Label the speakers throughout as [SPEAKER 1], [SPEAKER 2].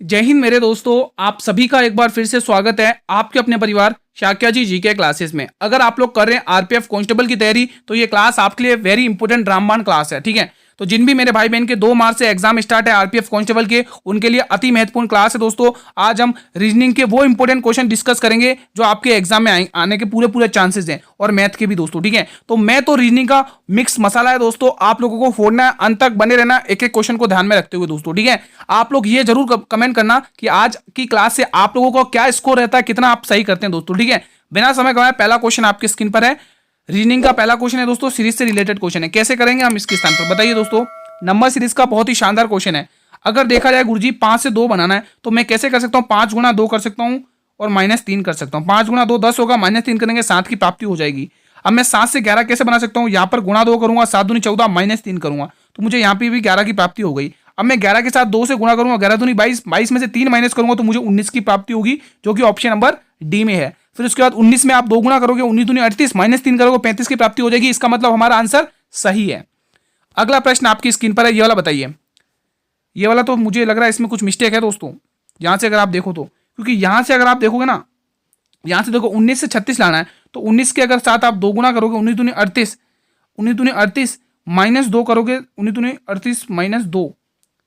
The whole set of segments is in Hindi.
[SPEAKER 1] जय हिंद मेरे दोस्तों, आप सभी का एक बार फिर से स्वागत है आपके अपने परिवार शाक्या जी जीके क्लासेस में। अगर आप लोग कर रहे हैं आरपीएफ कांस्टेबल की तैयारी तो ये क्लास आपके लिए वेरी इंपॉर्टेंट रामबाण क्लास है। ठीक है, तो जिन भी मेरे भाई बहन के 2 मार्च से एग्जाम स्टार्ट है आरपीएफ कांस्टेबल के, उनके लिए अति महत्वपूर्ण क्लास है दोस्तों। आज हम रीजनिंग के वो इंपॉर्टेंट क्वेश्चन डिस्कस करेंगे जो आपके एग्जाम में आने के पूरे पूरे चांसेस हैं, और मैथ के भी दोस्तों। ठीक है, तो मैथ और रीजनिंग का मिक्स मसाला है दोस्तों, आप लोगों को फोड़ना है, अंत तक बने रहना एक एक क्वेश्चन को ध्यान में रखते हुए दोस्तों। ठीक है, आप लोग ये जरूर कमेंट करना कि आज की क्लास से आप लोगों को क्या स्कोर रहता है, कितना आप सही करते हैं दोस्तों। ठीक है, बिना समय गवाए पहला क्वेश्चन आपकी स्क्रीन पर है। रीजनिंग का पहला क्वेश्चन है दोस्तों, सीरीज से रिलेटेड क्वेश्चन है। कैसे करेंगे हम इसके स्थान पर बताइए दोस्तों। नंबर सीरीज का बहुत ही शानदार क्वेश्चन है। अगर देखा जाए गुरुजी 5 से 2 बनाना है तो मैं कैसे कर सकता हूँ, 5 गुणा 2 कर सकता हूँ और -3 कर सकता हूँ। 5 गुणा 2 10 होगा, -3 करेंगे 7 की प्राप्ति हो जाएगी। अब मैं 7 से 11 कैसे बना सकता हूँ, यहाँ पर गुणा 2 करूंगा, 7 दूनी 14, -3 करूंगा तो मुझे यहाँ पे भी 11 की प्राप्ति हो गई। अब मैं 11 के साथ 2 से गुणा करूंगा, 11 दूनी 22, 22 में से 3 माइनस करूंगा तो मुझे 19 की प्राप्ति होगी, जो कि ऑप्शन नंबर डी में है। फिर उसके बाद 19 में आप 2 गुणा करोगे, 19 दूनी 38, -3 करोगे 35 की प्राप्ति हो जाएगी। इसका मतलब हमारा आंसर सही है। अगला प्रश्न आपकी स्क्रीन पर है, ये वाला बताइए। ये वाला तो मुझे लग रहा है इसमें कुछ मिस्टेक है दोस्तों, यहां से अगर आप देखो तो, क्योंकि यहां से अगर आप देखोगे ना, यहां से देखो 19 से 36 लाना है तो 19 के अगर साथ आप 2 गुणा करोगे, 19 दूनी 38, 19 दूनी 38 -2 करोगे, 19 दूनी 38 -2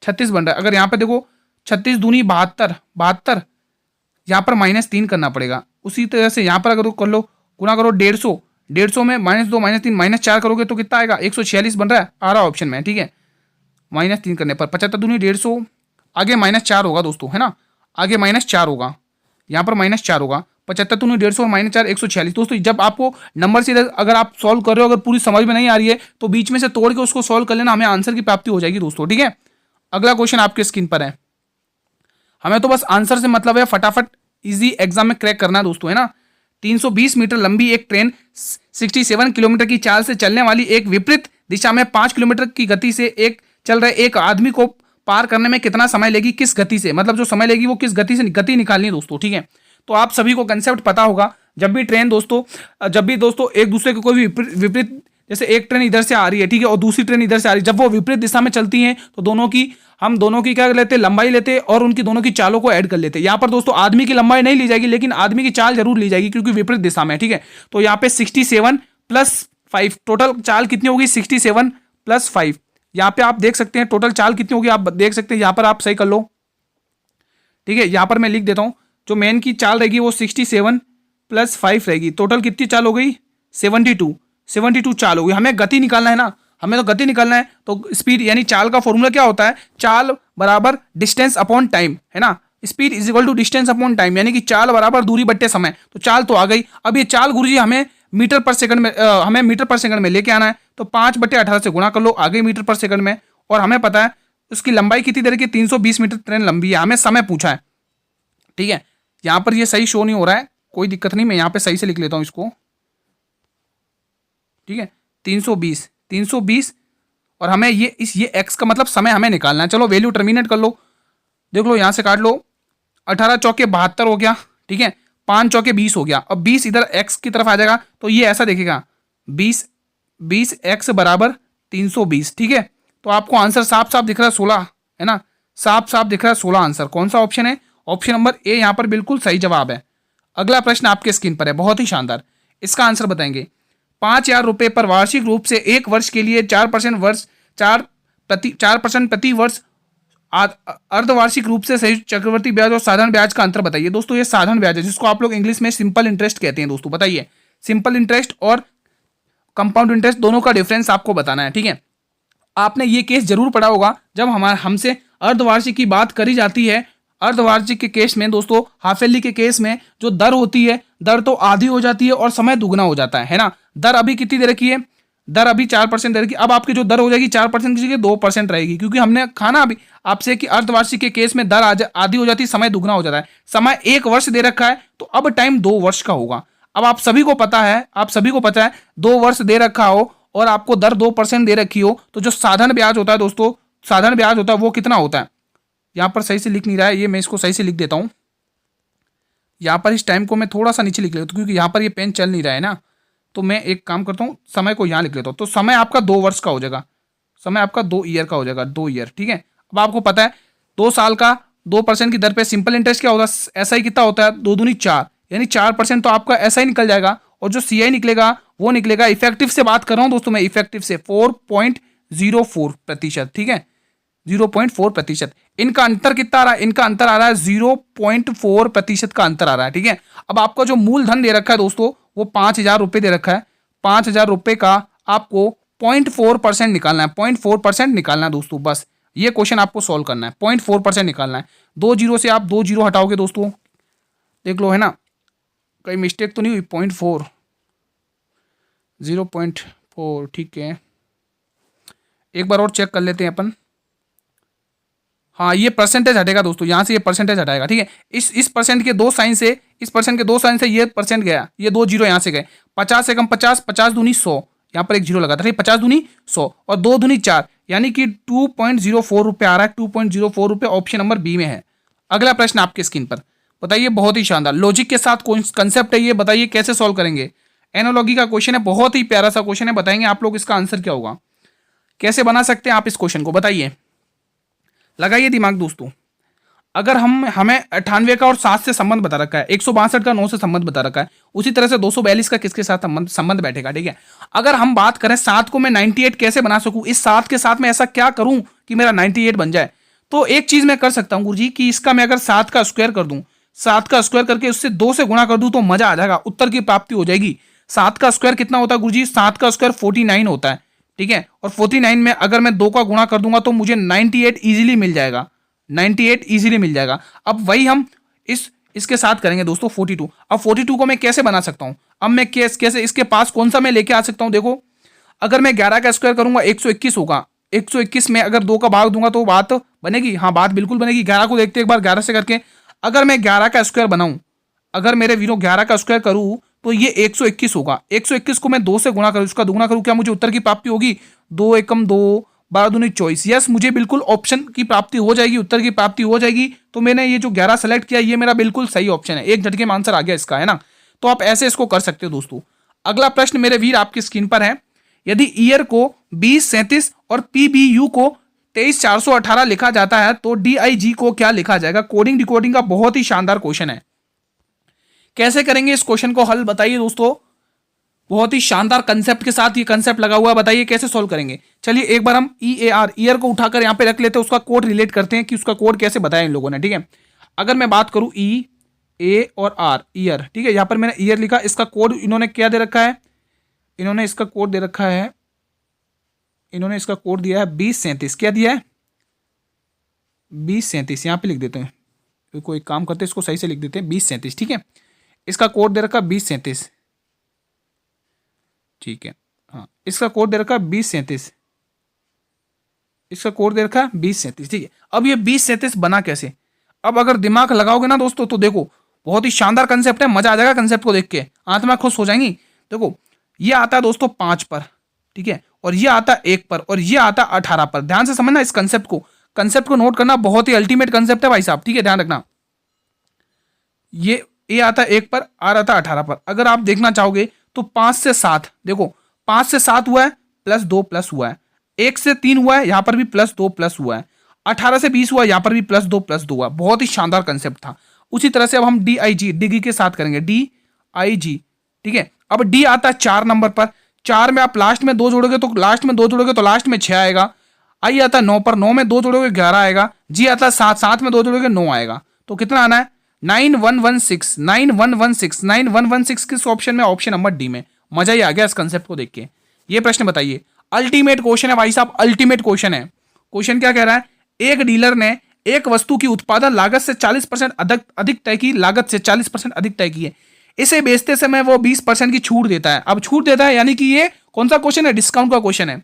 [SPEAKER 1] 36 बन रहा है। अगर यहाँ पे देखो 36 दूनी 72, 72 यहाँ पर -3 करना पड़ेगा। उसी तरह से यहाँ पर अगर कर लो, गुणा करो 150, 150 में -2 -3 -4 करोगे तो कितना आएगा, 146 बन रहा है, आ रहा ऑप्शन में। ठीक है, -3 करने पर 75 दूनी 150, आगे -4 होगा दोस्तों, है ना, आगे -4 होगा, यहाँ पर -4 होगा। 75 दूनी 150 और -4 146 दोस्तों। जब आपको नंबर से अगर आप सॉल्व कर रहे हो, अगर पूरी समझ में नहीं आ रही है तो बीच में से तोड़ के उसको सॉल्व कर लेना, हमें आंसर की प्राप्ति हो जाएगी दोस्तों। ठीक है, अगला क्वेश्चन आपके स्क्रीन पर है। हमें तो बस आंसर से मतलब है, फटाफट इजी एग्जाम में क्रैक करना है दोस्तों, है ना। 320 मीटर लंबी एक ट्रेन 67 किलोमीटर की चाल से चलने वाली एक विपरीत दिशा में 5 किलोमीटर की गति से चल रहे एक आदमी को पार करने में कितना समय लेगी, किस गति से, मतलब जो समय लेगी वो किस गति से, गति निकालनी है दोस्तों। ठीक है, तो आप सभी को कंसेप्ट पता होगा। जब भी ट्रेन दोस्तों, जब भी दोस्तों एक दूसरे को कोई भी विपरीत, जैसे एक ट्रेन इधर से आ रही है, ठीक है, और दूसरी ट्रेन इधर से आ रही है, जब वो विपरीत दिशा में चलती हैं तो हम दोनों की क्या लेते हैं, लंबाई लेते हैं और उनकी दोनों की चालों को ऐड कर लेते हैं। यहाँ पर दोस्तों आदमी की लंबाई नहीं ली जाएगी, लेकिन आदमी की चाल जरूर ली जाएगी क्योंकि विपरीत दिशा में। ठीक है, तो यहाँ पे 67 + 5 टोटल चाल कितनी होगी, 67 + 5। यहाँ पे आप देख सकते हैं टोटल चाल कितनी होगी, आप देख सकते हैं, यहाँ पर आप सही कर लो। ठीक है, यहाँ पर मैं लिख देता हूँ, जो मेन की चाल रहेगी वो 67 + 5 रहेगी। टोटल कितनी चाल हो गई, 72 चाल हो गई। हमें गति निकालना है ना, हमें तो गति निकालना है, तो स्पीड यानी चाल का फॉर्मूला क्या होता है, चाल बराबर डिस्टेंस अपॉन टाइम, है ना। Speed is equal to distance upon time, यानी कि चाल बराबर दूरी बट्टे समय। तो चाल तो आ गई। अब ये चाल गुरुजी हमें मीटर पर सेकंड में हमें मीटर पर सेकंड में लेके आना है, तो 5/18 से गुणा कर लो, आगे मीटर पर सेकंड में। और हमें पता है उसकी लंबाई कितनी देर की, 320 मीटर ट्रेन लंबी है, हमें समय पूछा है। ठीक है, यहाँ पर ये सही शो नहीं हो रहा है, कोई दिक्कत नहीं, मैं यहाँ पे सही से लिख लेता हूँ इसको। ठीक है, 320 और हमें ये x का मतलब समय हमें निकालना है। चलो वैल्यू टर्मिनेट कर लो, देख लो यहाँ से काट लो, 18 चौके 72 हो गया। ठीक है, 5 चौके 20 हो गया। अब 20 इधर x की तरफ आ जाएगा तो ये ऐसा देखेगा, 20 x बराबर 320। ठीक है, तो आपको आंसर साफ साफ दिख रहा है 16, है ना, साफ साफ दिख रहा है 16 आंसर। कौन सा ऑप्शन है, ऑप्शन नंबर ए यहाँ पर बिल्कुल सही जवाब है। अगला प्रश्न आपके स्क्रीन पर है, बहुत ही शानदार, इसका आंसर बताएंगे। 5,000 रुपए पर वार्षिक रूप से 1 वर्ष के लिए 4% प्रति वर्ष अर्धवार्षिक रूप से संयुक्त चक्रवर्ती ब्याज और साधारण ब्याज का अंतर बताइए। दोस्तों ये साधारण ब्याज है, जिसको आप लोग इंग्लिश में सिंपल इंटरेस्ट कहते हैं दोस्तों। बताइए, सिंपल इंटरेस्ट और कंपाउंड इंटरेस्ट दोनों का डिफरेंस आपको बताना है। ठीक है, आपने ये केस जरूर पढ़ा होगा, जब हमसे अर्धवार्षिक की बात करी जाती है। अर्धवार्षिक के केस में दोस्तों, हाफ ईयरली के केस में जो दर होती है, दर तो आधी हो जाती है और समय दुगना हो जाता है ना। दर अभी कितनी दे रखी है, दर अभी 4% दे रखी है। अब आपकी जो दर हो जाएगी 4% की जगह 2% रहेगी, क्योंकि हमने खाना अभी आपसे कि अर्धवार्षिक के केस में दर आधी हो जाती है, समय दुगना हो जाता है। समय 1 वर्ष दे रखा है तो अब टाइम 2 वर्ष का होगा। अब आप सभी को पता है 2 वर्ष दे रखा हो और आपको दर 2% दे रखी हो, तो जो साधारण ब्याज होता है दोस्तों, साधारण ब्याज होता है वो कितना होता है। यहां पर सही से लिख नहीं रहा है, ये मैं इसको सही से लिख देता हूं। यहां पर इस टाइम को मैं थोड़ा सा नीचे लिख लेता हूं, क्योंकि यहां पर ये पेन चल नहीं रहा है ना, तो मैं एक काम करता हूं, समय को यहां लिख लेता हूं। तो समय आपका 2 वर्ष का हो जाएगा, समय आपका 2 ईयर का हो जाएगा, 2 ईयर। ठीक है, अब आपको पता है 2 साल का 2% की दर पे सिंपल इंटरेस्ट क्या होता है, एसआई कितना होता है, 2 दूनी 4, यानी 4% तो आपका एसआई निकल जाएगा, और जो सीआई निकलेगा वो निकलेगा, इफेक्टिव से बात कर रहा हूं दोस्तों मैं, इफेक्टिव से 4.04%, ठीक है, 0.4%। इनका अंतर कितना आ रहा है, इनका अंतर आ रहा है 0.4% का अंतर आ रहा है, ठीक है। अब आपका जो मूलधन दे रखा है दोस्तों वो 5,000 रुपये दे रखा है, 5,000 रुपये का आपको 0.4% निकालना है, 0.4% निकालना है दोस्तों, बस ये क्वेश्चन आपको सॉल्व करना है, 0.4% निकालना है। 2 जीरो से आप 2 जीरो हटाओगे दोस्तों, देख लो है ना, कहीं मिस्टेक तो नहीं हुई, 0.4, 0.4, ठीक है, एक बार और चेक कर लेते हैं अपन। हाँ, ये परसेंटेज हटेगा दोस्तों, यहाँ से ये परसेंटेज हटाएगा, ठीक है। इस परसेंट के दो साइन से, इस परसेंट के दो साइन से ये परसेंट गया, ये 2 जीरो यहाँ से गए, 50 से कम 50, 50 दूनी 100, यहाँ पर एक जीरो लगा था, 50 दूनी 100 और 2 दूनी 4, यानी कि 2.04 रुपये आ रहा है, 2.04 रुपये ऑप्शन नंबर बी में है। अगला प्रश्न आपके स्क्रीन पर, बताइए, बहुत ही शानदार लॉजिक के साथ कंसेप्ट है ये, बताइए कैसे सॉल्व करेंगे। एनालॉजी का क्वेश्चन है, बहुत ही प्यारा सा क्वेश्चन है, बताएंगे आप लोग इसका आंसर क्या होगा, कैसे बना सकते हैं आप इस क्वेश्चन को, बताइए, लगाइए दिमाग दोस्तों। अगर हमें 98 का और 7 से संबंध बता रखा है, 162 का 9 से संबंध बता रखा है, उसी तरह से 242 का किसके साथ संबंध बैठेगा, ठीक है। अगर हम बात करें 7 को मैं 98 कैसे बना सकूं, इस 7 के साथ मैं ऐसा क्या करूं कि मेरा 98 बन जाए, तो एक चीज मैं कर सकता हूं गुरुजी कि इसका मैं अगर 7 का स्क्वायर कर दूं, 7 का स्क्वायर करके उससे 2 से गुणा कर दूं तो मजा आ जाएगा, उत्तर की प्राप्ति हो जाएगी। 7 का स्क्वायर कितना होता है गुरुजी, 7 का स्क्वायर 49 होता है, ठीक है, और 49 में अगर मैं 2 का गुणा कर दूंगा तो मुझे 98 इजीली मिल जाएगा, 98 इजीली मिल जाएगा। अब वही हम इसके साथ करेंगे दोस्तों 42। अब 42 को मैं कैसे बना सकता हूं, अब मैं कैसे इसके पास कौन सा मैं लेके आ सकता हूं, देखो, अगर मैं 11 का स्क्वायर करूंगा 121 होगा, 121 में अगर 2 का भाग दूंगा तो बात बनेगी, हाँ बात बिल्कुल बनेगी। 11 को देखते एक बार 11 से करके, अगर मैं 11 का स्क्वायर बनाऊं, अगर मेरे वीरो 11 का स्क्वायर करूं तो ये 121 होगा, 121 को मैं 2 से गुणा करूं, उसका दुगुना करूं, क्या मुझे उत्तर की प्राप्ति होगी, 2 एकम 2, 12 दूनी 24, यस मुझे बिल्कुल ऑप्शन की प्राप्ति हो जाएगी, उत्तर की प्राप्ति हो जाएगी। तो मैंने ये जो 11 सेलेक्ट किया ये मेरा बिल्कुल सही ऑप्शन है, एक झटके में आंसर आ गया इसका, है ना। तो आप ऐसे इसको कर सकते हो दोस्तों। अगला प्रश्न मेरे वीर आपकी स्क्रीन पर है, यदि ईयर को 2037 और पीबीयू को 23418 लिखा जाता है तो डीआईजी को क्या लिखा जाएगा। कोडिंग डिकोडिंग का बहुत ही शानदार क्वेश्चन है, कैसे करेंगे इस क्वेश्चन को हल, बताइए दोस्तों, बहुत ही शानदार कंसेप्ट के साथ ये कंसेप्ट लगा हुआ है, बताइए कैसे सॉल्व करेंगे। चलिए एक बार हम ईयर को उठाकर यहां पे रख लेते हैं, उसका कोड रिलेट करते हैं कि उसका कोड कैसे बताया इन लोगों ने, ठीक है। अगर मैं बात करूं ए और आर, ईयर, ठीक है, यहां पर मैंने ईयर लिखा, इसका कोड इन्होंने क्या दे रखा है, इन्होंने इसका कोड दे रखा है, इन्होंने इसका कोड दिया है 2037, क्या दिया है 2037, यहां पे लिख देते हैं, तो कोई काम करते हैं इसको सही से लिख देते हैं 2037, ठीक है। इसका कोड दे रखा 2037, ठीक है, हाँ इसका कोड दे रखा 2037, इसका कोड दे रखा 2037, ठीक है। अब ये 2037 बना कैसे, अब अगर दिमाग लगाओगे ना दोस्तों तो देखो बहुत ही शानदार कंसेप्ट है, मजा आ जाएगा कंसेप्ट को देख के, आत्मा खुश हो जाएंगी। देखो ये आता है दोस्तों 5 पर, ठीक है, और ये आता है 1 पर, और ये आता है 18 पर। ध्यान से समझना इस कंसेप्ट को नोट करना, बहुत ही अल्टीमेट कंसेप्ट है भाई साहब, ठीक है, ध्यान रखना। ये आता है 1 पर, आर आता है 18 पर। अगर आप देखना चाहोगे तो 5 से 7, देखो 5 से 7 हुआ है, प्लस 2 प्लस हुआ है, 1 से 3 हुआ है, यहां पर भी प्लस 2 प्लस हुआ है, 18 से 20 हुआ है, यहां पर भी प्लस 2 प्लस 2 हुआ। बहुत ही शानदार कंसेप्ट था। उसी तरह से अब हम डीआईजी डिग्री के साथ करेंगे, डीआईजी, ठीक है। अब डी आता है 4 नंबर पर, 4 में आप लास्ट में 2 जोड़ोगे तो लास्ट में 6 आएगा। आई आता है 9 पर, 9 में 2 जोड़ोगे 11 आएगा। जी आता है 7, 7 में 2 जोड़ोगे 9 आएगा। तो कितना आना है 9116 किस ऑप्शन में, ऑप्शन नंबर डी में। मजा ही आ गया इस कंसेप्ट को देख के। ये प्रश्न बताइए, अल्टीमेट क्वेश्चन है भाई साहब, अल्टीमेट क्वेश्चन है। क्वेश्चन क्या कह रहा है, एक डीलर ने एक वस्तु की उत्पादन लागत से 40% अधिक तय की, लागत से 40% अधिक तय की है। इसे बेचते समय वो 20% की छूट देता है। अब छूट देता है यानी कि ये कौन सा क्वेश्चन है, डिस्काउंट का क्वेश्चन है,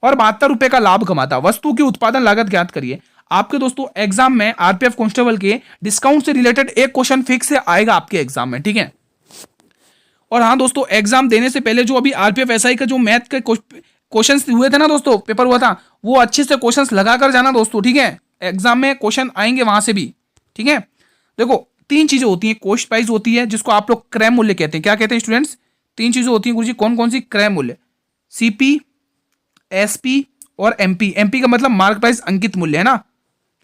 [SPEAKER 1] और 72 रुपए का लाभ कमाता। वस्तु की उत्पादन लागत ज्ञात करिए। आपके दोस्तों एग्जाम में आरपीएफ कांस्टेबल के डिस्काउंट से रिलेटेड एक क्वेश्चन फिक्स से आएगा आपके एग्जाम में, ठीक है। और हाँ दोस्तों, एग्जाम देने से पहले जो अभी आरपीएफ एसआई का जो मैथ के क्वेश्चंस हुए थे ना दोस्तों, पेपर हुआ था, वो अच्छे से क्वेश्चंस लगा कर जाना दोस्तों, ठीक है। एग्जाम में क्वेश्चन आएंगे वहां से भी, ठीक है। देखो 3 चीजें होती हैं, कॉस्ट प्राइस होती है जिसको आप लोग क्रय मूल्य कहते हैं। क्या कहते हैं स्टूडेंट्स, 3 चीजें होती हैं गुरुजी, कौन कौन सी, क्रय मूल्य, सीपी, एसपी और एमपी। एमपी का मतलब मार्क प्राइस अंकित मूल्य है ना,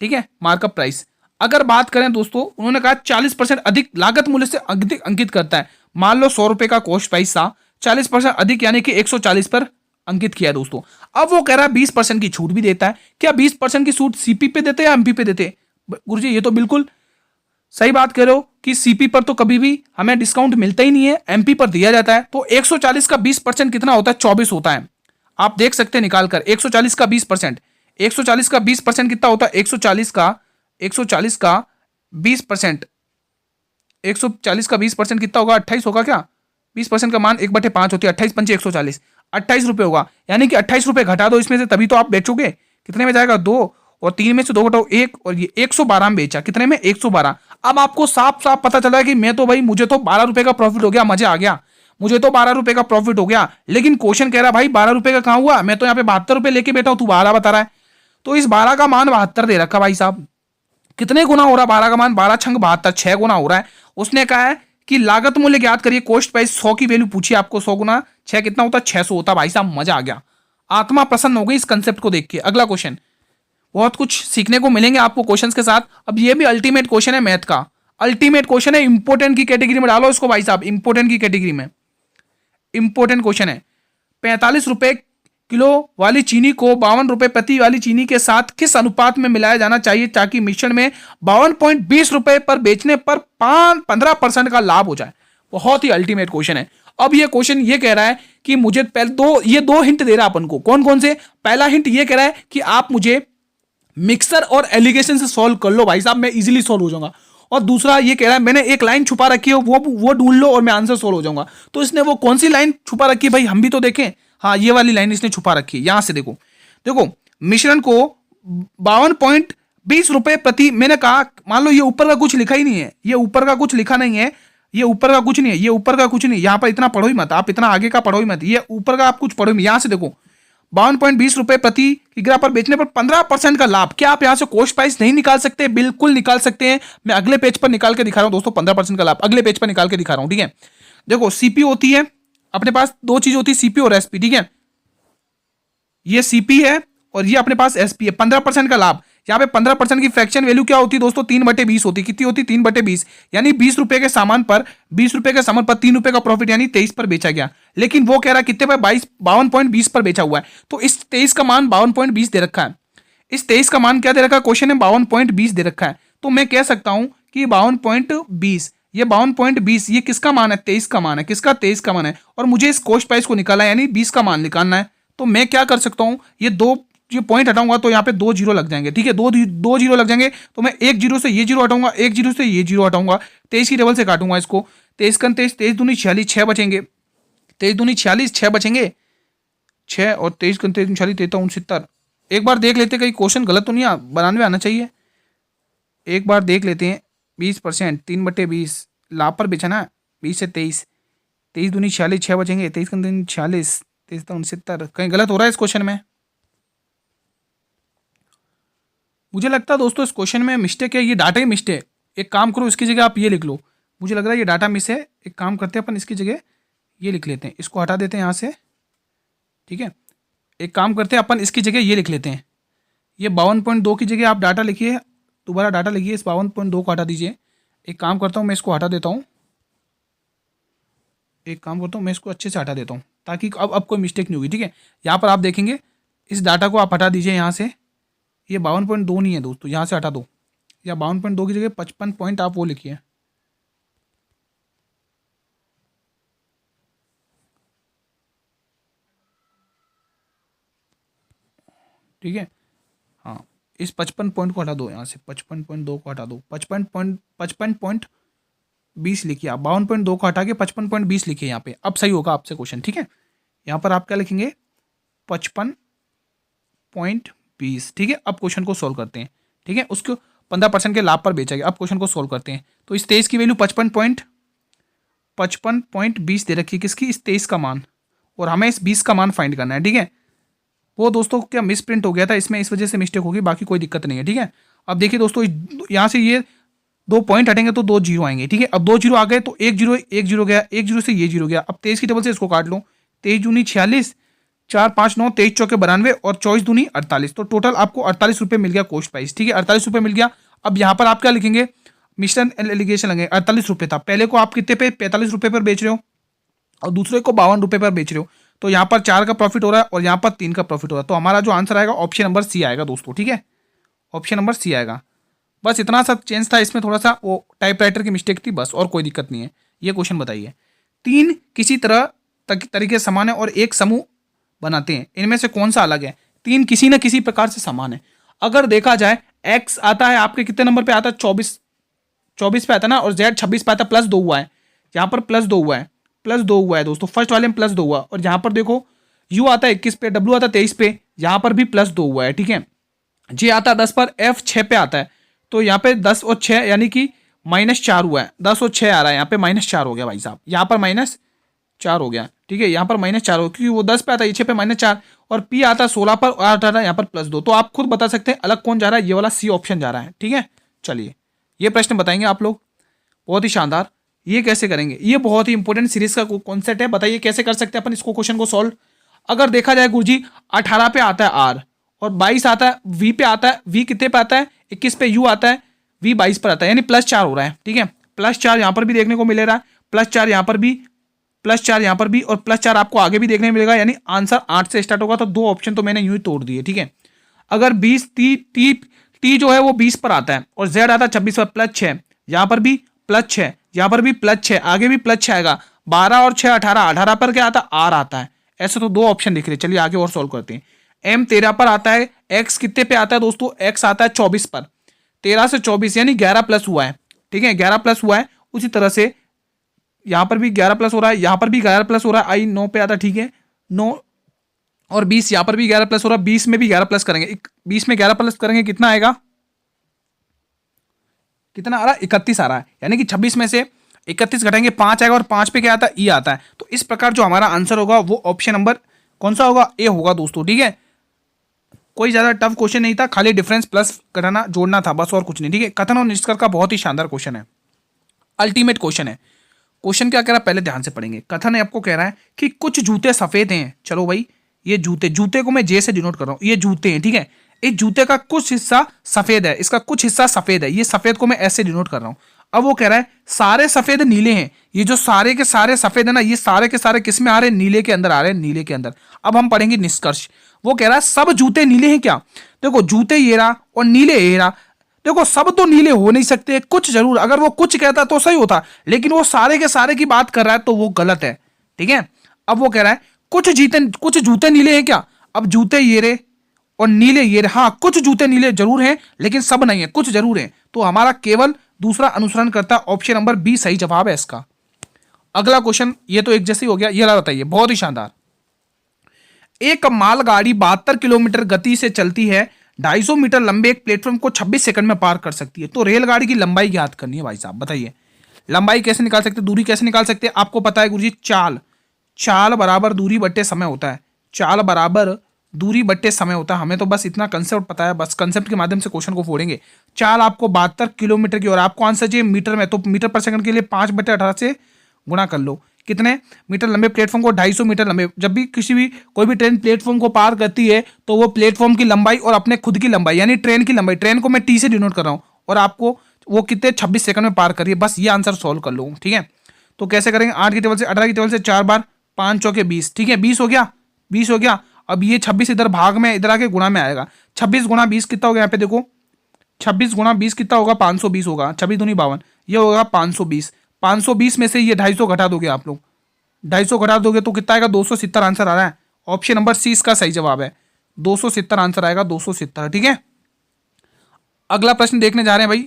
[SPEAKER 1] ठीक है, मार्कअप प्राइस। अगर बात करें दोस्तों, उन्होंने कहा 40% अधिक लागत मूल्य से अधिक अंकित करता है। मान लो 100 रुपए का कॉस्ट प्राइस था, 40% अधिक यानी कि 140 पर अंकित किया दोस्तों। अब वो कह रहा है 20% की छूट भी देता है। क्या 20% की छूट सीपी पे देते या एमपी पे देते? गुरुजी ये तो बिल्कुल सही बात कह रहे हो कि सीपी पर तो कभी भी हमें डिस्काउंट मिलता ही नहीं है, एमपी पर दिया जाता है। तो 140 का 20% कितना होता है? 24 होता है। आप देख सकते हैं निकाल कर, 140 का 20%, 140 का 20% कितना होता है? 140 का 20%, 140 का 20% कितना होगा? 28 होगा क्या? 20% का मान 1/5 होती है, 28 पंचे 140, 28 रुपए होगा। यानी कि 28 रुपए घटा दो इसमें से, तभी तो आप बेचोगे। कितने में जाएगा? 2, और 3 में से 2 घटाओ 1, और ये 112 में बेचा। कितने में? 112। अब आपको साफ साफ पता चला कि मैं तो भाई, मुझे तो 12 रुपए का प्रॉफिट हो गया, मजा आ गया, मुझे तो 12 रुपए का प्रॉफिट हो गया। लेकिन क्वेश्चन कह रहा भाई 12 रुपए का कहां हुआ? मैं तो यहाँ पे 72 रुपए लेके बैठा हूं, तू 12 बता रहा है। तो इस 12 का मान 72 दे रखा भाई साहब। कितने गुना हो रहा? 12 का मान 12 छंग 72, 6 गुना हो रहा है। उसने कहा है कि लागत मूल्य ज्ञात करिए, कॉस्ट प्राइस 100 की वैल्यू पूछी आपको, 100 गुना 6 कितना होता? 600 होता। भाई साहब मजा आ गया, आत्मा प्रसन्न हो गई इस कंसेप्ट को देख के। अगला क्वेश्चन, बहुत कुछ सीखने को मिलेंगे आपको क्वेश्चंस के साथ। अब ये भी अल्टीमेट क्वेश्चन है मैथ का, अल्टीमेट क्वेश्चन है, इंपोर्टेंट की कैटेगरी में डालो इसको भाई साहब, इंपोर्टेंट की कैटेगरी में। इंपोर्टेंट क्वेश्चन है, 45 रुपए किलो वाली चीनी को 52 रुपए प्रति वाली चीनी के साथ किस अनुपात में मिलाया जाना चाहिए ताकि मिश्रण में 52.20 रुपए पर बेचने पर 15% का लाभ हो जाए? बहुत ही अल्टीमेट क्वेश्चन है। अब ये क्वेश्चन ये कह रहा है कि मुझे पहले ये दो हिंट दे रहा है अपन को। कौन कौन से? पहला हिंट ये कह रहा है कि आप मुझे मिक्सर और एलिगेशन से सॉल्व कर लो भाई साहब, मैं इजीली सॉल्व हो जाऊंगा। और दूसरा ये कह रहा है मैंने एक लाइन छुपा रखी है, वो ढूंढ लो और मैं आंसर सॉल्व हो जाऊंगा। तो इसने वो कौन सी लाइन छुपा रखी है भाई, हम भी तो देखें। हाँ, ये वाली लाइन इसने छुपा रखी है, यहां से देखो। देखो, मिश्रण को 52.20 रुपए प्रति, मैंने कहा मान लो ये ऊपर का कुछ लिखा ही नहीं है, ये ऊपर का कुछ लिखा नहीं है, ये ऊपर का कुछ नहीं है, ये ऊपर का कुछ नहीं, यहां पर इतना पढ़ो ही मत, आप इतना आगे का पढ़ो ही मत, ये ऊपर का आप कुछ पढ़ो ही। यहां से देखो, 52.20 रुपए प्रति किग्रा पर बेचने पर 15% का लाभ। क्या आप यहां से कॉस्ट प्राइस नहीं निकाल सकते? बिल्कुल निकाल सकते हैं। मैं अगले पेज पर निकाल के दिखा रहा हूं दोस्तों, 15% का लाभ अगले पेज पर निकाल के दिखा रहा हूं, ठीक है। देखो, सीपी होती है अपने पास, दो चीज होती है, सीपी और एसपी, ठीक है। ये सीपी है और ये अपने पास एसपी है। 15% का लाभ, यहाँ पे 15% की फ्रैक्शन वैल्यू क्या होती है दोस्तों? 3/20 होती है। कितनी होती है? 3/20, यानी 20 रुपए के सामान पर 3 रुपए का प्रॉफिट, यानी 23 पर बेचा गया। लेकिन वो कह रहा है कितने पर? 52.20 पर बेचा हुआ है। तो इस 23 का मान 52.20 दे रखा है। इस 23 का मान क्या दे रखा है? क्वेश्चन में 52.20 दे रखा है। तो मैं कह सकता हूं कि 52.20, ये 52.20 ये किसका मान है? 23 का मान है। किसका? 23 का मान है। और मुझे इस कॉस्ट प्राइस को निकालना है, यानी 20 का मान निकालना है। तो मैं क्या कर सकता हूं, ये पॉइंट हटाऊंगा तो यहाँ पे 2 जीरो लग जाएंगे, ठीक है। दो जीरो लग जाएंगे तो मैं 1 जीरो से ये जीरो हटाऊंगा, 1 जीरो से ये जीरो हटाऊंगा, 23 की टेबल से काटूंगा इसको। 23 का 23, 23 दूनी 46, 6 बचेंगे। 23 दूनी 46, 6 बचेंगे, 6 और 23 का 23 46, 63 69। एक बार देख लेते कहीं क्वेश्चन गलत तो नहीं बनाने आना चाहिए। एक बार देख लेते हैं। 20%, 3/20 लाभ पर बेचा ना, 20 से 23, 23 दूनी 46, 6 बचेंगे, 23 का 23 46, 23 69। कहीं गलत हो रहा है इस क्वेश्चन में? मुझे लगता है दोस्तों इस क्वेश्चन में मिस्टेक है, ये डाटा ही मिस्टेक है। एक काम करो, इसकी जगह आप ये लिख लो। मुझे लग रहा है ये डाटा मिस है। एक काम करते हैं अपन, इसकी जगह ये लिख लेते हैं, इसको हटा देते हैं यहाँ से, ठीक है। एक काम करते हैं अपन, इसकी जगह ये लिख लेते हैं। ये 52.2 की जगह आप डाटा लिखिए, दोबारा डाटा लिखिए, इस 52.2 को हटा दीजिए। एक काम करता हूँ, मैं इसको हटा देता हूँ। एक काम करता हूँ, मैं इसको अच्छे से हटा देता हूँ ताकि अब कोई मिस्टेक नहीं होगी, ठीक है। यहाँ पर आप देखेंगे, इस डाटा को आप हटा दीजिए यहाँ से। ये 52.2 नहीं है दोस्तों, यहाँ से हटा दो, या 52.2 की जगह 55 पॉइंट आप वो लिखिए, ठीक है। हाँ, इस 55 पॉइंट को हटा दो, यहाँ से 55.2 को हटा दो, 55.20 लिखिए आप। 52.2 को हटा के 55.20 लिखिए यहाँ पे, अब सही होगा आपसे क्वेश्चन, ठीक है। यहाँ पर आप क्या लिखेंगे? 55.20, ठीक है। अब क्वेश्चन को सोल्व करते हैं, ठीक है। उसको 15% के लाभ पर बेचा गया। अब क्वेश्चन को सोल्व करते हैं। तो इस 23 की वैल्यू 55.20 दे रखी है, किसकी? इस 23 का मान, और हमें इस 20 का मान फाइंड करना है, ठीक है। वो दोस्तों क्या मिस प्रिंट हो गया था इसमें, इस वजह से मिस्टेक होगी, बाकी कोई दिक्कत नहीं है, ठीक है। अब देखिए दोस्तों, यहाँ से ये 2 पॉइंट हटेंगे तो 2 जीरो आएंगे, ठीक है। अब 2 जीरो आ गए तो 1 जीरो गया, 1 जीरो से ये जीरो गया। अब 23 की टेबल से इसको काट लो, 23 दूनी 46, 4 5 9, 23 चौके 92 और 24 दूनी 48। तो टोटल आपको 48 रुपये मिल गया कॉस्ट प्राइस, ठीक है। 48 रुपये मिल गया। अब यहाँ पर आप क्या लिखेंगे, मिश्रण एलिगेशन लगे 48 रुपये था, पहले को आप कितने पे 45 रुपये पर बेच रहे हो और दूसरे को 52 रुपये पर बेच रहे हो, तो यहाँ पर 4 का प्रॉफिट हो रहा है और यहाँ पर 3 का प्रॉफिट हो रहा है। तो हमारा जो आंसर आएगा ऑप्शन नंबर सी आएगा दोस्तों, ठीक है, ऑप्शन नंबर सी आएगा। बस इतना सा चेंज था इसमें, थोड़ा सा वो टाइपराइटर की मिस्टेक थी बस, और कोई दिक्कत नहीं है। ये क्वेश्चन बताइए, 3 किसी तरीके से समान है और एक समूह बनाते हैं, इनमें से कौन सा अलग है? 3 किसी न किसी प्रकार से समान है। अगर देखा जाए x आता है आपके कितने नंबर पे आता है, 24 पे आता है ना, और z 26 पे आता है, +2 हुआ है, यहाँ पर +2 हुआ है, +2 हुआ है दोस्तों, फर्स्ट वाले में +2 हुआ, और यहाँ पर देखो u आता है 21 पे, w आता है 23 पे, यहाँ पर भी +2 हुआ है, ठीक है। j आता है 10 पर, f 6 पे आता है, तो यहाँ पे 10 और 6 यानी कि -4 हुआ है, 10 और 6 आ रहा है, यहाँ पे -4 हो गया भाई साहब, यहाँ पर -4 हो गया, ठीक है, यहाँ पर -4 हो, क्योंकि वो 10 पे आता है, 6 पे -4, और p आता है 16 पर, और आता है यहाँ पर +2, तो आप खुद बता सकते हैं अलग कौन जा रहा है, ये वाला सी ऑप्शन जा रहा है, ठीक है। चलिए ये प्रश्न बताएंगे आप लोग, बहुत ही शानदार। ये कैसे करेंगे, ये बहुत ही इंपॉर्टेंट सीरीज का कॉन्सेप्ट है, बताइए कैसे कर सकते हैं अपन इसको क्वेश्चन को सॉल्व। अगर देखा जाए गुरुजी 18 पे आता है r, और 22 आता है v पे आता है, v कितने पे आता है 21 पे, u आता है v 22 पर आता है, यानी +4 हो रहा है, ठीक है, +4 यहाँ पर भी देखने को मिल रहा है, +4 यहाँ पर भी, +4 यहाँ पर भी, और +4 आपको आगे भी देखने को मिलेगा, यानी आंसर 8 से स्टार्ट होगा। तो 2 ऑप्शन तो मैंने यूं ही तोड़ दिए, ठीक है। अगर 20 टी जो है वो 20 पर आता है और z आता है 26 पर, +6 यहाँ पर भी, +6 यहाँ पर भी, +6 आगे भी +6 आएगा, 12 और 6 18, 18 पर क्या आता है, r आता है। ऐसे तो 2 ऑप्शन दिख रहे हैं, चलिए आगे और सॉल्व करते हैं। m 13 पर आता है, x कितने पे आता है दोस्तों, x आता है 24 पर, 13 से 24 यानी 11 प्लस हुआ है, ठीक है, 11 प्लस हुआ है। उसी तरह से यहाँ पर भी 11 प्लस हो रहा है, यहाँ पर भी 11 प्लस हो रहा है, आई 9 पे आता है, ठीक है, 9 और 20 यहाँ पर भी 11 प्लस हो रहा है, 20 में भी 11 प्लस करेंगे, 20 में 11 प्लस करेंगे कितना आएगा, कितना आ रहा है, 31 आ रहा है, यानी कि 26 में से 31 घटाएंगे 5 आएगा, और 5 पे क्या आता है, ई आता है। तो इस प्रकार जो हमारा आंसर होगा वो ऑप्शन नंबर कौन सा होगा, ए होगा दोस्तों, ठीक है। कोई ज्यादा टफ क्वेश्चन नहीं था, खाली डिफरेंस प्लस घटाना जोड़ना था बस, और कुछ नहीं, ठीक है। कथन और निष्कर्ष का बहुत ही शानदार क्वेश्चन है, अल्टीमेट क्वेश्चन है। क्वेश्चन क्या कह रहा है पहले ध्यान से पढ़ेंगे। कथन आपको कह रहा है कि कुछ जूते सफेद हैं, चलो भाई ये जूते को मैं जे से डिनोट कर रहा हूं, ये जूते हैं, ठीक है, इस जूते का कुछ हिस्सा सफेद है, इसका कुछ हिस्सा सफेद है, ये सफेद को मैं ऐसे डिनोट कर रहा हूं। अब वो कह रहा है सारे सफेद नीले हैं, ये जो सारे के सारे सफेद है ना, ये सारे के सारे किस में आ रहे हैं, नीले के अंदर आ रहे हैं, नीले के अंदर। अब हम पढ़ेंगे निष्कर्ष। वो कह रहा है सब जूते नीले हैं क्या, देखो जूते ये रहा और नीले ये रहा, देखो सब तो नीले हो नहीं सकते, कुछ जरूर, अगर वो कुछ कहता तो सही होता, लेकिन वो सारे के सारे की बात कर रहा है तो वो गलत है, ठीक है। अब वो कह रहा है कुछ जूते नीले हैं क्या, अब जूते ये रहे और नीले ये रहे, हाँ कुछ जूते नीले जरूर हैं लेकिन सब नहीं है, कुछ जरूर है, तो हमारा केवल दूसरा अनुसरण करता, ऑप्शन नंबर बी सही जवाब है इसका। अगला क्वेश्चन, ये तो एक जैसे ही हो गया, ये ला बताइए, बहुत ही शानदार। एक मालगाड़ी 72 किलोमीटर गति से चलती है, 250 मीटर लंबे एक प्लेटफॉर्म को 26 सेकंड में पार कर सकती है, तो रेलगाड़ी की लंबाई ज्ञात करनी है भाई साहब, बताइए लंबाई कैसे निकाल सकते हैं, दूरी कैसे निकाल सकते हैं। आपको पता है गुरुजी, चाल बराबर दूरी बट्टे समय होता है, चाल बराबर दूरी बट्टे समय होता है, हमें तो बस इतना कंसेप्ट पता है, बस कंसेप्ट के माध्यम से क्वेश्चन को फोड़ेंगे। चाल आपको 72 किलोमीटर की, और आपको आंसर चाहिए मीटर में, तो मीटर पर सेकंड के लिए 5/18 से गुणा कर लो, कितने मीटर लंबे प्लेटफॉर्म को, 250 मीटर लंबे। जब भी कोई भी ट्रेन प्लेटफॉर्म को पार करती है तो वो प्लेटफॉर्म की लंबाई और अपने खुद की लंबाई यानी ट्रेन की लंबाई, ट्रेन को मैं टी से डिनोट कर रहा हूँ, और आपको वो कितने 26 सेकंड में पार करिए, बस ये आंसर सॉल्व कर लो, ठीक है। तो कैसे करेंगे, 8 की टेबल से 18 की टेबल से 4 बार 5 चौके 20, ठीक है, 20 हो गया, 20 हो गया। अब ये 26 इधर भाग में, इधर आके गुणा में आएगा, 26 गुणा 20 कितना हो गया, यहाँ पे देखो 26 गुणा 20 कितना होगा, 520 होगा, 26 दूनी 52, ये होगा 520। 520 में से ये 250 घटा दोगे आप लोग, 250 घटा दोगे तो कितना आएगा, 270 आंसर आ रहा है, ऑप्शन नंबर सी इसका सही जवाब है, 270 आंसर आएगा, 270, ठीक है। अगला प्रश्न देखने जा रहे हैं भाई,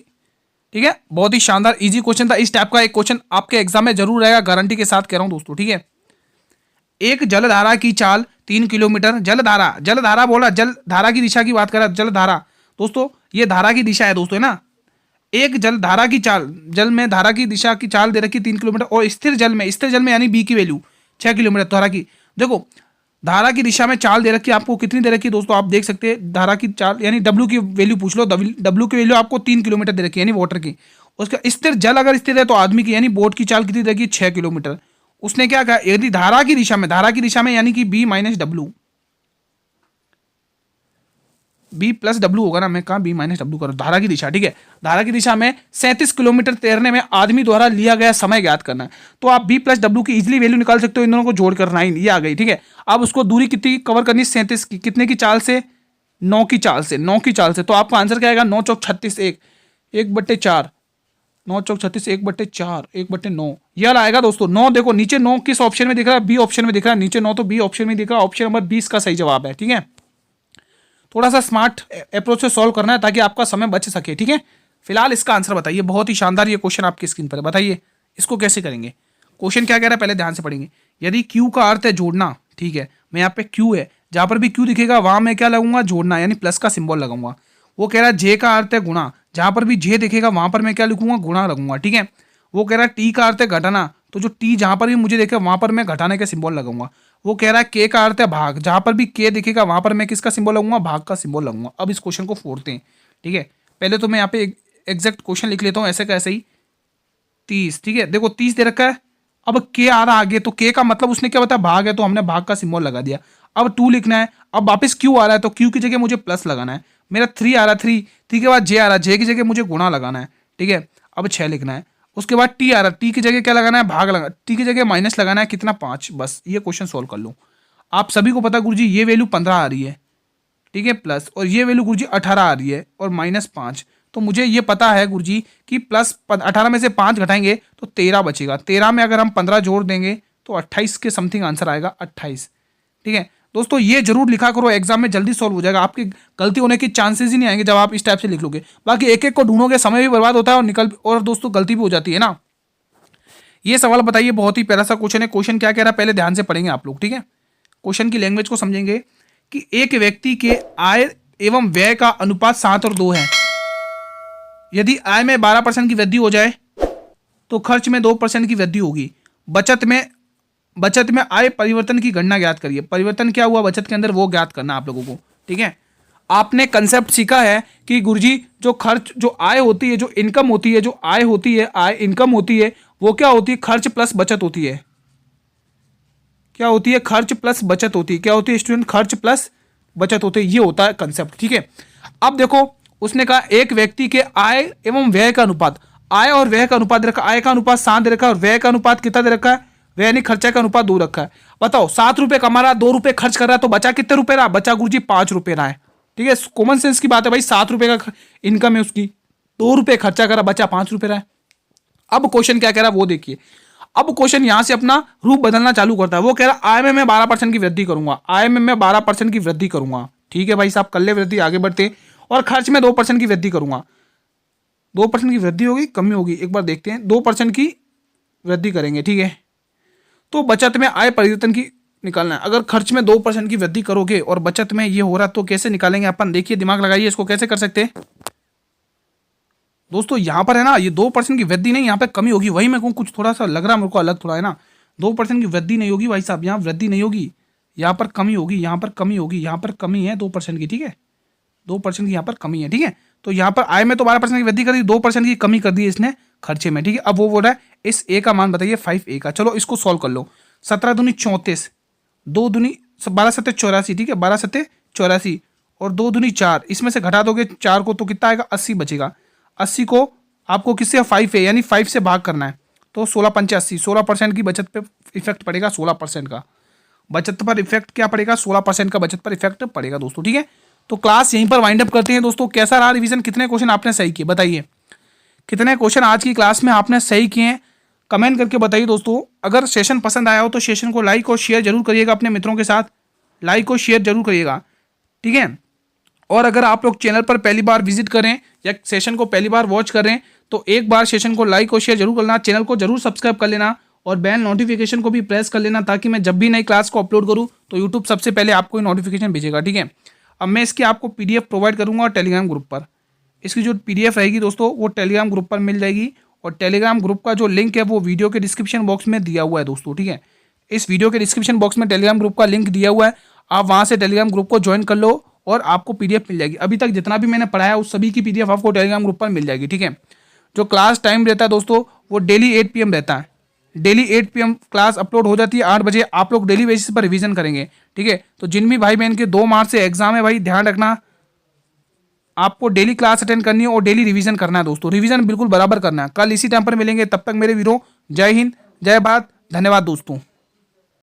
[SPEAKER 1] ठीक है, बहुत ही शानदार इजी क्वेश्चन था, इस टाइप का एक क्वेश्चन आपके एग्जाम में जरूर रहेगा, गारंटी के साथ कह रहा हूं दोस्तों, ठीक है। एक जलधारा की चाल 3 किलोमीटर, जलधारा बोला, जलधारा की दिशा की बात कर रहा है, जलधारा दोस्तों ये धारा की दिशा है दोस्तों, है ना। एक जलधारा की चाल, जल में धारा की दिशा की चाल दे रखी 3 किलोमीटर, और स्थिर जल में यानी बी की वैल्यू 6 किलोमीटर, धारा की, देखो धारा की दिशा में चाल दे रखी है, आपको कितनी दे रखी है दोस्तों, आप देख सकते हैं धारा की चाल यानी डब्ल्यू की वैल्यू पूछ लो, डब्ल्यू की वैल्यू आपको 3 किलोमीटर दे रखी है, यानी वाटर की। उसका स्थिर जल अगर स्थिर है तो आदमी की यानी बोट की चाल कितनी दे रखी है, 6 किलोमीटर। उसने क्या कहा, यदि धारा की दिशा में यानी कि B minus W, B plus W होगा ना, मैं कहाँ बी माइनस डब्ल्यू करूँ, धारा की दिशा, ठीक है। धारा की दिशा में 37 किलोमीटर तैरने में आदमी द्वारा लिया गया समय ज्ञात करना है। तो आप बी प्लस डब्ल्यू की इजिली वैल्यू निकाल सकते हो, इन दोनों को जोड़कर 9, ये आ गई, ठीक है। अब उसको दूरी कितनी कवर करनी, 37 की, कितने की चाल से, 9 की चाल से, 9 की चाल से। तो आपका आंसर क्या आएगा, 9 चौक 36, 1/4, 9 चौक 36, 1/4, 1/9, यह आएगा दोस्तों 9। देखो नीचे 9 किस ऑप्शन में दिख रहा है, बी ऑप्शन में दिख रहा है, नीचे 9 तो बी ऑप्शन में दिख रहा है, ऑप्शन नंबर 20 का सही जवाब है, ठीक है। थोड़ा सा स्मार्ट अप्रोच से सॉल्व करना है ताकि आपका समय बच सके, ठीक है। फिलहाल इसका आंसर बताइए, बहुत ही शानदार ये क्वेश्चन आपकी स्क्रीन पर है, बताइए इसको कैसे करेंगे। क्वेश्चन क्या कह रहा है पहले ध्यान से पढ़ेंगे। यदि क्यू का अर्थ है जोड़ना, ठीक है, मैं यहाँ पे क्यू है, जहां पर भी क्यू दिखेगा वहां मैं क्या लगाऊंगा, जोड़ना, यानी प्लस का सिंबल लगाऊंगा। वो कह रहा है जे का अर्थ है गुणा, जहां पर भी जे दिखेगा वहां पर मैं क्या लिखूंगा, गुणा लगूंगा, ठीक है। वो कह रहा है टी का अर्थ है घटाना, तो जो टी जहां पर भी मुझे देखे वहां पर मैं घटाने का सिंबल लगाऊंगा। वो कह रहा है के का अर्थ है भाग, जहां पर भी के दिखेगा वहां पर मैं किसका सिंबल लगूंगा, भाग का सिंबल लगूंगा। अब इस क्वेश्चन को फोड़ते हैं, ठीक है। पहले तो मैं यहाँ पे एग्जैक्ट क्वेश्चन लिख लेता हूँ, ऐसे का ऐसे ही 30, ठीक है। देखो 30 दे रखा है, अब के आ रहा आगे, तो के का मतलब उसने क्या बताया, भाग है, तो हमने भाग का सिंबल लगा दिया। अब 2 लिखना है, अब वापस क्यू आ रहा है, तो क्यू की जगह मुझे प्लस लगाना है। मेरा 3 आ रहा है, 3 के बाद जे आ रहा है, जे की जगह मुझे गुणा लगाना है, ठीक है। अब 6 लिखना है, उसके बाद टी आ रहा है, टी की जगह क्या लगाना है, भाग लगा, टी की जगह माइनस लगाना है, कितना 5, बस ये क्वेश्चन सोल्व कर लो। आप सभी को पता गुरुजी ये वैल्यू 15 आ रही है, ठीक है, प्लस, और ये वैल्यू गुरुजी 18 आ रही है, और -5, तो मुझे ये पता है गुरुजी कि प्लस 18 में से 5 घटाएंगे तो 13 बचेगा। 13 में अगर हम 15 जोड़ देंगे तो 28 के समथिंग आंसर आएगा, 28, ठीक है। दोस्तों ये जरूर लिखा करो, एग्जाम में जल्दी सॉल्व हो जाएगा, आपकी गलती होने की चांसेस ही नहीं आएंगे जब आप इस टाइप से लिख लोगे। बाकी एक एक को ढूंढोगे, समय भी बर्बाद होता है और दोस्तों गलती भी हो जाती है ना। ये सवाल बताइए, बहुत ही प्यारा सा क्वेश्चन है। क्वेश्चन क्या कह रहा है पहले ध्यान से पढ़ेंगे आप लोग, ठीक है। क्वेश्चन की लैंग्वेज को समझेंगे कि एक व्यक्ति के आय एवं व्यय का अनुपात 7 और 2 है। यदि आय में 12% की वृद्धि हो जाए तो खर्च में 2% की वृद्धि होगी। बचत में आय परिवर्तन की गणना ज्ञात करिए। परिवर्तन क्या हुआ बचत के अंदर, वो ज्ञात करना आप लोगों को, ठीक है। आपने कंसेप्ट सीखा है कि गुरुजी जो खर्च, जो आय होती है, जो इनकम होती है, जो आय होती है, आय इनकम होती है, वो क्या होती है, खर्च प्लस बचत होती है। क्या होती है, खर्च प्लस बचत होती है। क्या होती है स्टूडेंट, खर्च प्लस बचत होती है, ये होता है कंसेप्ट, ठीक है। अब देखो उसने कहा एक व्यक्ति के आय एवं व्यय का अनुपात, आय और व्यय का अनुपात दे रखा, आय का अनुपात 7 दे रखा है और व्यय का अनुपात कितना दे रखा है, व्यय नहीं खर्चा का अनुपात 2 रखा है। बताओ 7 रुपए कमा रहा, 2 रुपए खर्च कर रहा है, तो बचा कितने रुपए रहा, बचा गुरुजी 5 रुपए रहा है, ठीक है। कॉमन सेंस की बात है भाई, 7 रुपए का इनकम है उसकी, 2 रुपए खर्चा करा, बचा 5 रुपए रहा है। अब क्वेश्चन क्या कह रहा है वो देखिए। अब क्वेश्चन यहां से अपना रूप बदलना चालू करता है। वो कह रहा है आय में मैं 12% की वृद्धि करूंगा, आय में मैं 12% की वृद्धि करूंगा, ठीक है भाई साहब, कर ले वृद्धि, आगे बढ़ते। और खर्च में 2% की वृद्धि करूंगा। 2% की वृद्धि होगी, कमी होगी, एक बार देखते हैं। 2% की वृद्धि करेंगे, ठीक है। तो बचत में आय परिवर्तन की निकालना है। अगर खर्च में 2% की वृद्धि करोगे और बचत में ये हो रहा तो कैसे निकालेंगे अपन, देखिए दिमाग लगाइए, इसको कैसे कर सकते हैं दोस्तों। यहां पर है ना, ये 2% की वृद्धि नहीं, यहाँ पे कमी होगी। वही मैं कहूँ कुछ थोड़ा सा लग रहा मेरे को अलग थोड़ा है ना। 2% की वृद्धि नहीं होगी भाई साहब, यहाँ वृद्धि नहीं होगी, यहाँ पर कमी होगी, यहाँ पर कमी होगी, यहाँ पर कमी है 2% की, ठीक है। 2% की यहाँ पर कमी है, ठीक है। तो यहाँ पर आय में तो 12% की वृद्धि कर दी, 2% की कमी कर दी इसने खर्चे में, ठीक है। अब वो बोल रहा है इस ए का मान बताइए, 5A का। चलो इसको सॉल्व कर लो। 17 दूनी 34, 2 दूनी 12 सत्ते 84, ठीक है, 12 सत्ते 84 और 2 दूनी 4, इसमें से घटा दोगे 4 को तो कितना आएगा, 80 बचेगा। 80 को आपको किससे 5 है यानी 5 से भाग करना है, तो 16 पंचे 80, 16% की बचत पे इफेक्ट पड़ेगा, 16% का बचत पर इफेक्ट क्या पड़ेगा, 16% का बचत पर इफेक्ट पड़ेगा दोस्तों, ठीक है। तो क्लास यहीं पर वाइंड अप करते हैं दोस्तों। कैसा रहा रिवीजन, कितने क्वेश्चन आपने सही किए बताइए, कितने क्वेश्चन आज की क्लास में आपने सही किए हैं, कमेंट करके बताइए दोस्तों। अगर सेशन पसंद आया हो तो सेशन को लाइक और शेयर जरूर करिएगा अपने मित्रों के साथ, लाइक और शेयर जरूर करिएगा, ठीक है। और अगर आप लोग चैनल पर पहली बार विजिट करें या सेशन को पहली बार वॉच करें तो एक बार सेशन को लाइक और शेयर जरूर करना, चैनल को जरूर सब्सक्राइब कर लेना और बेल नोटिफिकेशन को भी प्रेस कर लेना, ताकि मैं जब भी नई क्लास को अपलोड करूं तो यूट्यूब सबसे पहले आपको नोटिफिकेशन भेजेगा, ठीक है। अब मैं इसकी आपको PDF प्रोवाइड करूंगा टेलीग्राम ग्रुप पर। इसकी जो PDF रहेगी दोस्तों वो टेलीग्राम ग्रुप पर मिल जाएगी, और टेलीग्राम ग्रुप का जो लिंक है वो वीडियो के डिस्क्रिप्शन बॉक्स में दिया हुआ है दोस्तों, ठीक है। इस वीडियो के डिस्क्रिप्शन बॉक्स में टेलीग्राम ग्रुप का लिंक दिया हुआ है, आप वहाँ से टेलीग्राम ग्रुप को ज्वाइन कर लो और आपको PDF मिल जाएगी। अभी तक जितना भी मैंने पढ़ाया उस सभी की PDF आपको टेलीग्राम ग्रुप पर मिल जाएगी, ठीक है। जो क्लास टाइम रहता है दोस्तों वो डेली 8 PM रहता है, डेली 8 PM क्लास अपलोड हो जाती है 8 बजे। आप लोग डेली बेसिस पर रिवीजन करेंगे, ठीक है। तो जिन भी भाई बहन के 2 मार्च से एग्जाम है भाई ध्यान रखना, आपको डेली क्लास अटेंड करनी है और डेली रिवीजन करना है दोस्तों। रिवीजन बिल्कुल बराबर करना है। कल इसी टाइम पर मिलेंगे, तब तक मेरे वीरो जय हिंद, जय भारत, धन्यवाद दोस्तों।